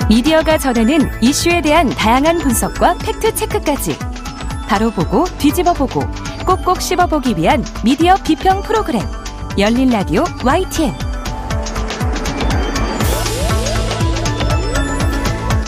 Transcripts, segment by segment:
미디어가 전하는 이슈에 대한 다양한 분석과 팩트체크까지 바로 보고 뒤집어 보고 꼭꼭 씹어보기 위한 미디어 비평 프로그램 열린 라디오 YTN.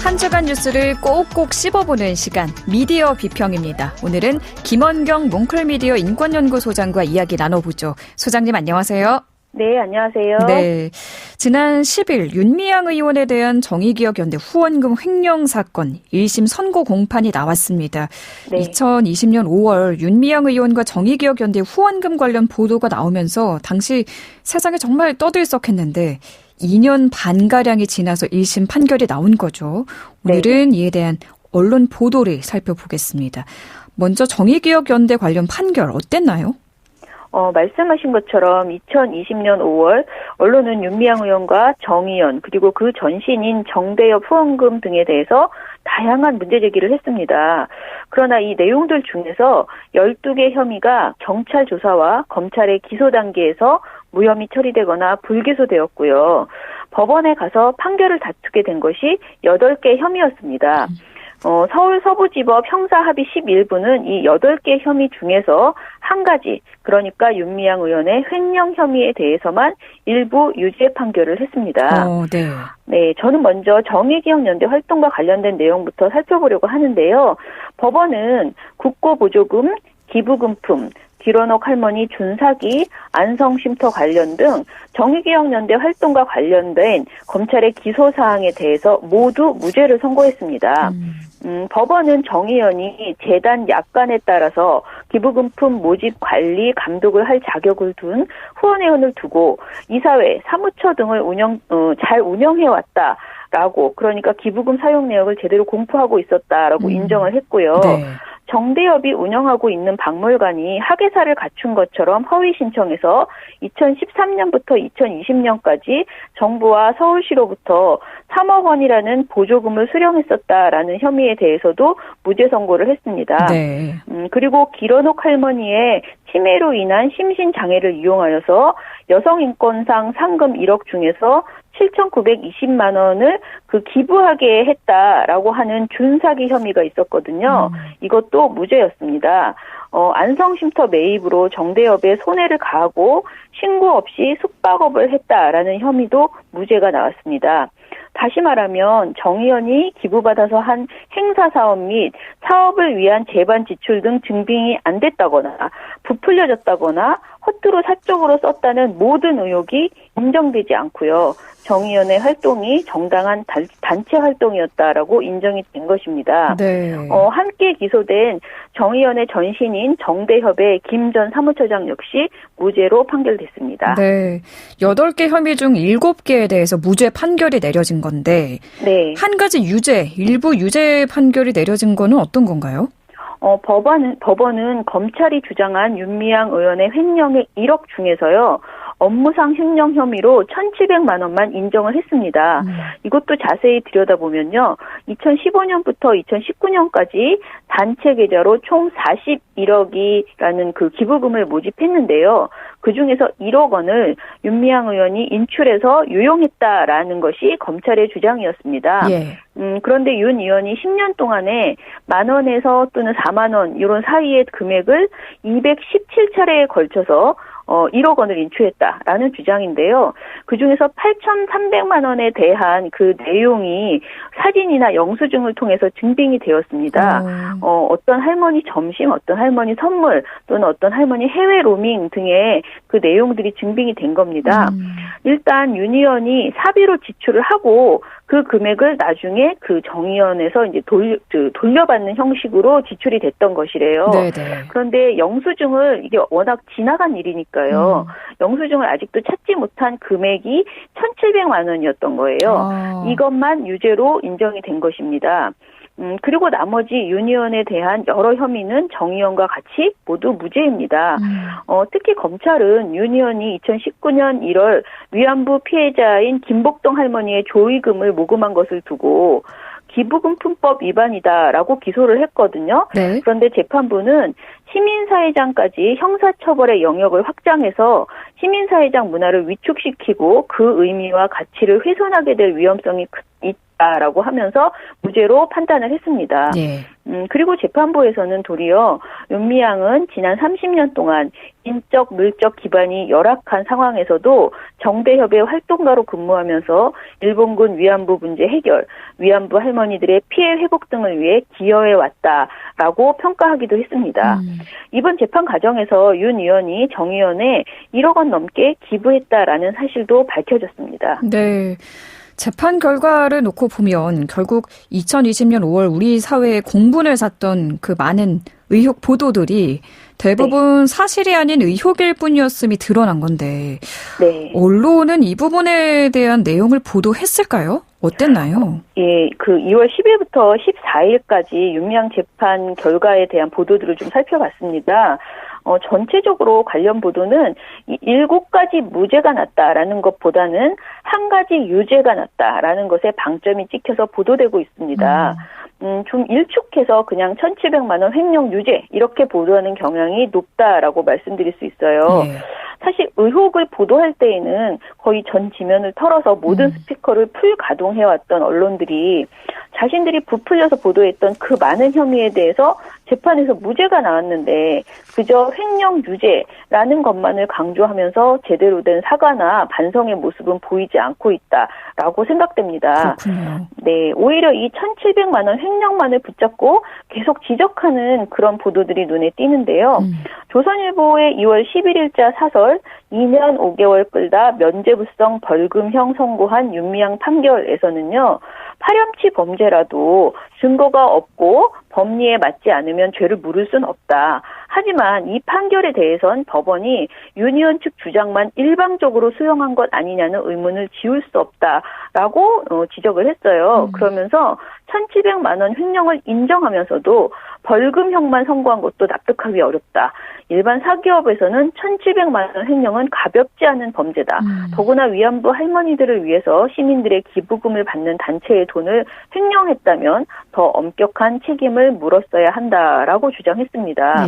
한 주간 뉴스를 꼭꼭 씹어보는 시간 미디어 비평입니다. 오늘은 김원경 뭉클미디어 인권연구소장과 이야기 나눠보죠. 소장님 안녕하세요. 네, 안녕하세요. 네, 지난 10일 윤미향 의원에 대한 정의기억연대 후원금 횡령 사건 1심 선고 공판이 나왔습니다. 네. 2020년 5월 윤미향 의원과 정의기억연대 후원금 관련 보도가 나오면서 당시 세상에 정말 떠들썩했는데 2년 반가량이 지나서 1심 판결이 나온 거죠. 오늘은 이에 대한 언론 보도를 살펴보겠습니다. 먼저 정의기억연대 관련 판결 어땠나요? 말씀하신 것처럼 2020년 5월 언론은 윤미향 의원과 정의연 그리고 그 전신인 정대협 후원금 등에 대해서 다양한 문제 제기를 했습니다. 그러나 이 내용들 중에서 12개 혐의가 경찰 조사와 검찰의 기소 단계에서 무혐의 처리되거나 불기소되었고요. 법원에 가서 판결을 다투게 된 것이 8개 혐의였습니다. 서울 서부지법 형사합의 11부는 이 8개 혐의 중에서 한 가지, 그러니까 윤미향 의원의 횡령 혐의에 대해서만 일부 유죄 판결을 했습니다. 네, 저는 먼저 정의기억연대 활동과 관련된 내용부터 살펴보려고 하는데요. 법원은 국고보조금, 기부금품, 길원옥 할머니 준사기, 안성쉼터 관련 등 정의기억연대 활동과 관련된 검찰의 기소사항에 대해서 모두 무죄를 선고했습니다. 법원은 정의연이 재단 약관에 따라서 기부금품 모집 관리 감독을 할 자격을 둔 후원회원을 두고 이사회, 사무처 등을 잘 운영해왔다라고, 그러니까 기부금 사용 내역을 제대로 공표하고 있었다라고 인정을 했고요. 네. 정대협이 운영하고 있는 박물관이 학예사를 갖춘 것처럼 허위 신청해서 2013년부터 2020년까지 정부와 서울시로부터 3억 원이라는 보조금을 수령했었다라는 혐의에 대해서도 무죄 선고를 했습니다. 네. 그리고 길원옥 할머니의 치매로 인한 심신장애를 이용하여서 여성인권상 상금 1억 중에서 7,920만 원을 기부하게 했다라고 하는 준사기 혐의가 있었거든요. 이것도 무죄였습니다. 안성쉼터 매입으로 정대협에 손해를 가하고 신고 없이 숙박업을 했다라는 혐의도 무죄가 나왔습니다. 다시 말하면 정의연이 기부받아서 한 행사사업 및 사업을 위한 재반 지출 등 증빙이 안 됐다거나 부풀려졌다거나 허투루 사적으로 썼다는 모든 의혹이 인정되지 않고요. 정의연의 활동이 정당한 단체 활동이었다라고 인정이 된 것입니다. 네. 함께 기소된 정의연의 전신인 정대협의 김 전 사무처장 역시 무죄로 판결됐습니다. 네, 8개 혐의 중 7개에 대해서 무죄 판결이 내려진 건데 네. 한 가지 일부 유죄 판결이 내려진 거는 어떤 건가요? 법원은 검찰이 주장한 윤미향 의원의 횡령의 1억 중에서요. 업무상 횡령 혐의로 1,700만 원만 인정을 했습니다. 이것도 자세히 들여다보면요. 2015년부터 2019년까지 단체 계좌로 총 41억이라는 기부금을 모집했는데요. 그중에서 1억 원을 윤미향 의원이 인출해서 유용했다라는 것이 검찰의 주장이었습니다. 예. 그런데 윤 의원이 10년 동안에 10,000원에서 또는 40,000원 이런 사이의 금액을 217차례에 걸쳐서 1억 원을 인출했다라는 주장인데요. 그중에서 8,300만 원에 대한 그 내용이 사진이나 영수증을 통해서 증빙이 되었습니다. 어떤 할머니 점심, 어떤 할머니 선물 또는 어떤 할머니 해외 로밍 등의 그 내용들이 증빙이 된 겁니다. 일단 윤 의원이 사비로 지출을 하고 그 금액을 나중에 정의연에서 이제 돌려받는 형식으로 지출이 됐던 것이래요. 네네. 그런데 영수증을 이게 워낙 지나간 일이니까요. 영수증을 아직도 찾지 못한 금액이 1,700만 원이었던 거예요. 이것만 유죄로 인정이 된 것입니다. 그리고 나머지 윤 의원에 대한 여러 혐의는 정 의원과 같이 모두 무죄입니다. 특히 검찰은 윤 의원이 2019년 1월 위안부 피해자인 김복동 할머니의 조의금을 모금한 것을 두고 기부금품법 위반이다라고 기소를 했거든요. 네. 그런데 재판부는 시민사회장까지 형사처벌의 영역을 확장해서 시민사회장 문화를 위축시키고 그 의미와 가치를 훼손하게 될 위험성이 있다라고 하면서 무죄로 판단을 했습니다. 네. 그리고 재판부에서는 도리어 윤미향은 지난 30년 동안 인적, 물적 기반이 열악한 상황에서도 정대협의 활동가로 근무하면서 일본군 위안부 문제 해결, 위안부 할머니들의 피해 회복 등을 위해 기여해 왔다라고 평가하기도 했습니다. 이번 재판 과정에서 윤 의원이 정 의원에 1억 원 넘게 기부했다라는 사실도 밝혀졌습니다. 네. 재판 결과를 놓고 보면 결국 2020년 5월 우리 사회에 공분을 샀던 그 많은 의혹 보도들이 대부분 사실이 아닌 의혹일 뿐이었음이 드러난 건데 언론은 이 부분에 대한 내용을 보도했을까요? 어땠나요? 예, 그 2월 10일부터 14일까지 윤미향 재판 결과에 대한 보도들을 좀 살펴봤습니다. 전체적으로 관련 보도는 7가지 무죄가 났다라는 것보다는 한 가지 유죄가 났다라는 것에 방점이 찍혀서 보도되고 있습니다. 좀 일축해서 그냥 1,700만 원 횡령 유죄 이렇게 보도하는 경향이 높다라고 말씀드릴 수 있어요. 사실 의혹을 보도할 때에는 거의 전 지면을 털어서 모든 스피커를 풀 가동해왔던 언론들이 자신들이 부풀려서 보도했던 그 많은 혐의에 대해서 재판에서 무죄가 나왔는데 그저 횡령 유죄라는 것만을 강조하면서 제대로 된 사과나 반성의 모습은 보이지 않고 있다라고 생각됩니다. 그렇군요. 네, 오히려 이 1,700만 원 횡령만을 붙잡고 계속 지적하는 그런 보도들이 눈에 띄는데요. 조선일보의 2월 11일자 사설 2년 5개월 끌다 면죄부성 벌금형 선고한 윤미향 판결에서는요. 파렴치 범죄라도 증거가 없고 법리에 맞지 않으면 죄를 물을 순 없다. 하지만 이 판결에 대해선 법원이 윤 의원 측 주장만 일방적으로 수용한 것 아니냐는 의문을 지울 수 없다라고 지적을 했어요. 그러면서 1,700만 원 횡령을 인정하면서도 벌금형만 선고한 것도 납득하기 어렵다. 일반 사기업에서는 1,700만 원 횡령은 가볍지 않은 범죄다. 더구나 위안부 할머니들을 위해서 시민들의 기부금을 받는 단체의 돈을 횡령했다면 더 엄격한 책임을 물었어야 한다라고 주장했습니다.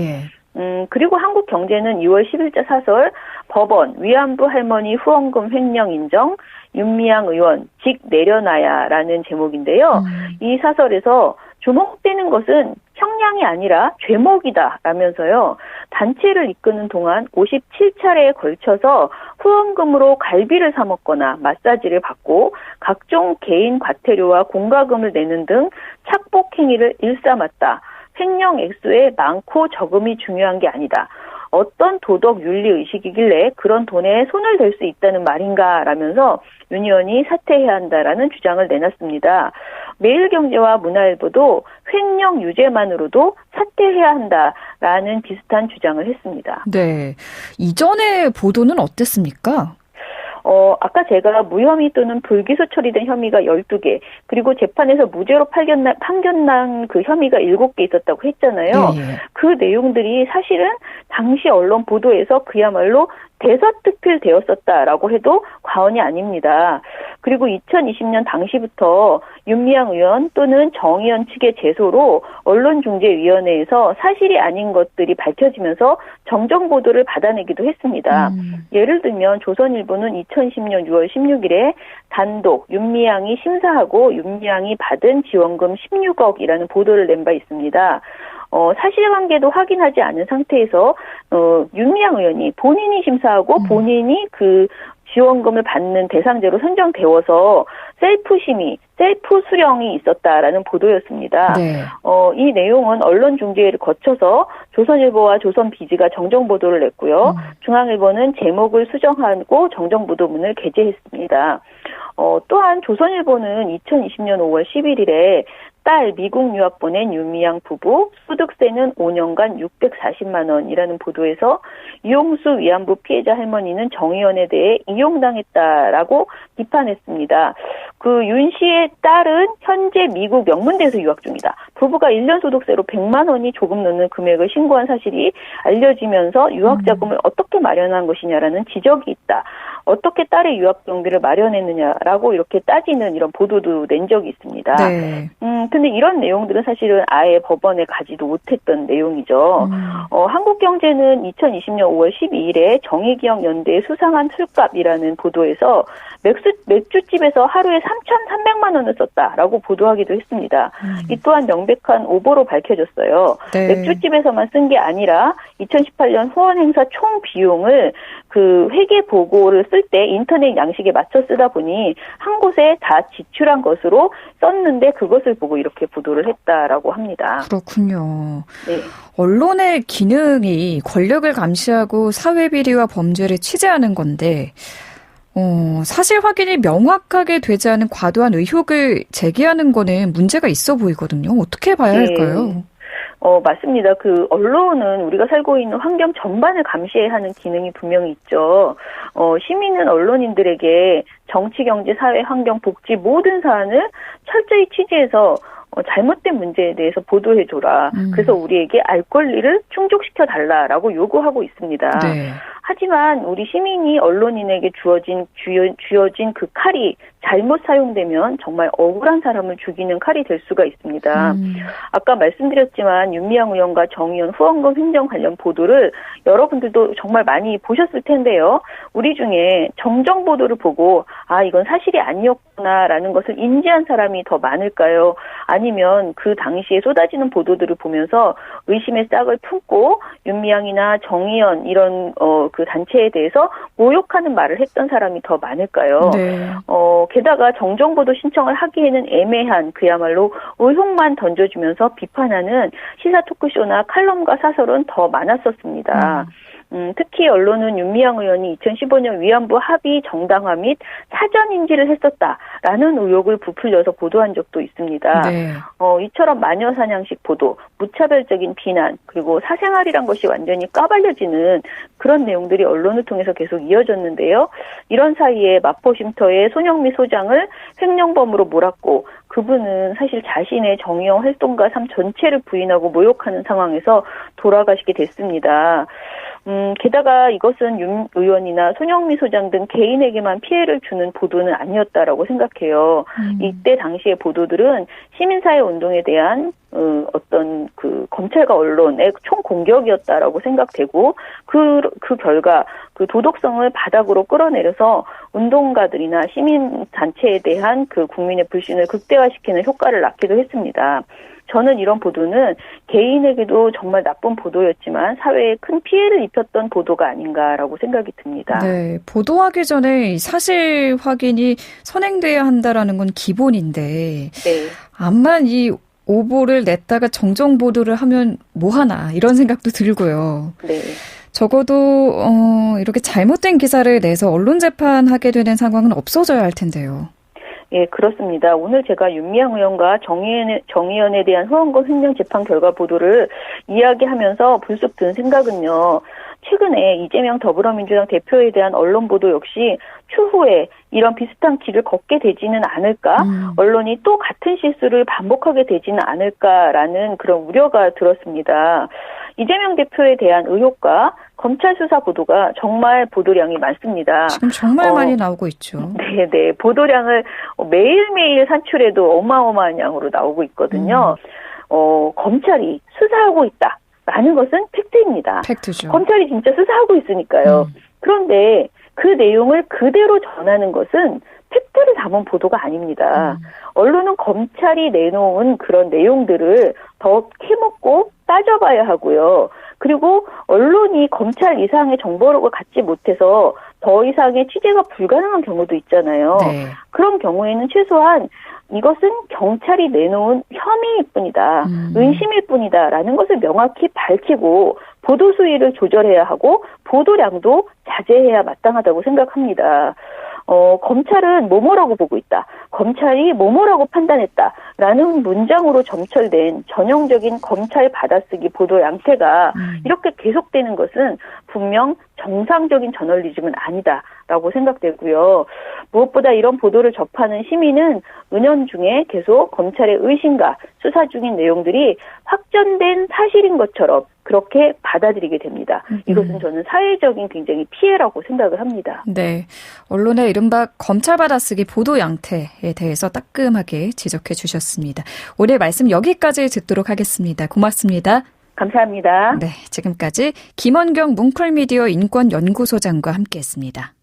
그리고 한국경제는 2월 10일자 사설 법원 위안부 할머니 후원금 횡령 인정 윤미향 의원 직 내려놔야라는 제목인데요. 이 사설에서 주목되는 것은 형량이 아니라 죄목이다라면서요. 단체를 이끄는 동안 57차례에 걸쳐서 후원금으로 갈비를 사 먹거나 마사지를 받고 각종 개인 과태료와 공과금을 내는 등 착복 행위를 일삼았다. 횡령 액수의 많고 적음이 중요한 게 아니다. 어떤 도덕 윤리 의식이길래 그런 돈에 손을 댈 수 있다는 말인가라면서 윤 의원이 사퇴해야 한다라는 주장을 내놨습니다. 매일경제와 문화일보도 횡령 유죄만으로도 사퇴해야 한다라는 비슷한 주장을 했습니다. 네. 이전의 보도는 어땠습니까? 아까 제가 무혐의 또는 불기소 처리된 혐의가 12개, 그리고 재판에서 무죄로 판결난 그 혐의가 7개 있었다고 했잖아요. 그 내용들이 사실은 당시 언론 보도에서 그야말로 대서특필되었었다라고 해도 과언이 아닙니다. 그리고 2020년 당시부터 윤미향 의원 또는 정 의원 측의 제소로 언론중재위원회에서 사실이 아닌 것들이 밝혀지면서 정정보도를 받아내기도 했습니다. 예를 들면 조선일보는 2010년 6월 16일에 단독 윤미향이 심사하고 윤미향이 받은 지원금 16억이라는 보도를 낸 바 있습니다. 사실관계도 확인하지 않은 상태에서 윤미향 의원이 본인이 심사하고 본인이 그 지원금을 받는 대상자로 선정되어서 셀프 수령이 있었다라는 보도였습니다. 이 내용은 언론중재를 거쳐서 조선일보와 조선비지가 정정보도를 냈고요. 중앙일보는 제목을 수정하고 정정보도문을 게재했습니다. 또한 조선일보는 2020년 5월 11일에 딸 미국 유학 보낸 윤미향 부부 소득세는 5년간 640만 원이라는 보도에서 이용수 위안부 피해자 할머니는 정 의원에 대해 이용당했다라고 비판했습니다. 그 윤 씨의 딸은 현재 미국 명문대에서 유학 중이다. 부부가 1년 소득세로 100만 원이 조금 넘는 금액을 신고한 사실이 알려지면서 유학 자금을 어떻게 마련한 것이냐라는 지적이 있다. 어떻게 딸의 유학 경비를 마련했느냐라고 이렇게 따지는 이런 보도도 낸 적이 있습니다. 근데 이런 내용들은 사실은 아예 법원에 가지도 못했던 내용이죠. 한국경제는 2020년 5월 12일에 정의기억연대의 수상한 술값이라는 보도에서 맥주집에서 하루에 3,300만 원을 썼다라고 보도하기도 했습니다. 이 또한 명백한 오보로 밝혀졌어요. 네. 맥주집에서만 쓴 게 아니라 2018년 후원 행사 총 비용을 그 회계 보고를 쓸 때 인터넷 양식에 맞춰 쓰다 보니 한 곳에 다 지출한 것으로 썼는데 그것을 보고 이렇게 보도를 했다라고 합니다. 그렇군요. 네. 언론의 기능이 권력을 감시하고 사회 비리와 범죄를 취재하는 건데 사실 확인이 명확하게 되지 않은 과도한 의혹을 제기하는 거는 문제가 있어 보이거든요. 어떻게 봐야 할까요? 맞습니다. 그 언론은 우리가 살고 있는 환경 전반을 감시해야 하는 기능이 분명히 있죠. 시민은 언론인들에게 정치, 경제, 사회, 환경, 복지 모든 사안을 철저히 취재해서 잘못된 문제에 대해서 보도해줘라. 그래서 우리에게 알 권리를 충족시켜달라라고 요구하고 있습니다. 네. 하지만 우리 시민이 언론인에게 주어진 그 칼이 잘못 사용되면 정말 억울한 사람을 죽이는 칼이 될 수가 있습니다. 아까 말씀드렸지만 윤미향 의원과 정의연 후원금 횡령 관련 보도를 여러분들도 정말 많이 보셨을 텐데요. 우리 중에 정정 보도를 보고 이건 사실이 아니었구나라는 것을 인지한 사람이 더 많을까요? 아니면 그 당시에 쏟아지는 보도들을 보면서 의심의 싹을 품고 윤미향이나 정의연 이런 그 단체에 대해서 모욕하는 말을 했던 사람이 더 많을까요? 네. 게다가 정정보도 신청을 하기에는 애매한 그야말로 의혹만 던져주면서 비판하는 시사 토크쇼나 칼럼과 사설은 더 많았었습니다. 특히 언론은 윤미향 의원이 2015년 위안부 합의 정당화 및 사전 인지를 했었다라는 의혹을 부풀려서 보도한 적도 있습니다. 네. 이처럼 마녀 사냥식 보도, 무차별적인 비난, 그리고 사생활이란 것이 완전히 까발려지는 그런 내용들이 언론을 통해서 계속 이어졌는데요. 이런 사이에 마포쉼터의 손영미 소장을 횡령범으로 몰았고 그분은 사실 자신의 정의형 활동가 삶 전체를 부인하고 모욕하는 상황에서 돌아가시게 됐습니다. 게다가 이것은 윤 의원이나 손영미 소장 등 개인에게만 피해를 주는 보도는 아니었다라고 생각해요. 이때 당시의 보도들은 시민사회 운동에 대한 어떤 그 검찰과 언론의 총공격이었다라고 생각되고 그 결과 그 도덕성을 바닥으로 끌어내려서 운동가들이나 시민단체에 대한 그 국민의 불신을 극대화시키는 효과를 낳기도 했습니다. 저는 이런 보도는 개인에게도 정말 나쁜 보도였지만 사회에 큰 피해를 입혔던 보도가 아닌가라고 생각이 듭니다. 네, 보도하기 전에 사실 확인이 선행돼야 한다라는 건 기본인데 네. 암만 이 오보를 냈다가 정정 보도를 하면 뭐하나 이런 생각도 들고요. 네. 적어도 이렇게 잘못된 기사를 내서 언론 재판하게 되는 상황은 없어져야 할 텐데요. 예, 그렇습니다. 오늘 제가 윤미향 의원과 정의연에 대한 후원금 횡령 재판 결과 보도를 이야기하면서 불쑥 든 생각은요. 최근에 이재명 더불어민주당 대표에 대한 언론 보도 역시 추후에 이런 비슷한 길을 걷게 되지는 않을까? 언론이 또 같은 실수를 반복하게 되지는 않을까라는 그런 우려가 들었습니다. 이재명 대표에 대한 의혹과 검찰 수사 보도가 정말 보도량이 많습니다. 지금 정말 많이 나오고 있죠. 네네. 보도량을 매일매일 산출해도 어마어마한 양으로 나오고 있거든요. 검찰이 수사하고 있다라는 것은 팩트입니다. 팩트죠. 검찰이 진짜 수사하고 있으니까요. 그런데 그 내용을 그대로 전하는 것은 팩트를 담은 보도가 아닙니다. 언론은 검찰이 내놓은 그런 내용들을 더 캐묻고 따져봐야 하고요. 그리고 언론이 검찰 이상의 정보력을 갖지 못해서 더 이상의 취재가 불가능한 경우도 있잖아요. 네. 그런 경우에는 최소한 이것은 경찰이 내놓은 혐의일 뿐이다. 의심일 뿐이다라는 것을 명확히 밝히고 보도 수위를 조절해야 하고 보도량도 자제해야 마땅하다고 생각합니다. 검찰은 뭐뭐라고 보고 있다. 검찰이 뭐뭐라고 판단했다라는 문장으로 점철된 전형적인 검찰 받아쓰기 보도 양태가 이렇게 계속되는 것은 분명 정상적인 저널리즘은 아니다라고 생각되고요. 무엇보다 이런 보도를 접하는 시민은 은연중에 계속 검찰의 의심과 수사 중인 내용들이 확정된 사실인 것처럼 그렇게 받아들이게 됩니다. 이것은 저는 사회적인 굉장히 피해라고 생각을 합니다. 네, 언론의 이른바 검찰 받아쓰기 보도 양태에 대해서 따끔하게 지적해 주셨습니다. 주셨습니다. 오늘 말씀 여기까지 듣도록 하겠습니다. 고맙습니다. 감사합니다. 네, 지금까지 김원경 뭉클미디어 인권연구소장과 함께했습니다.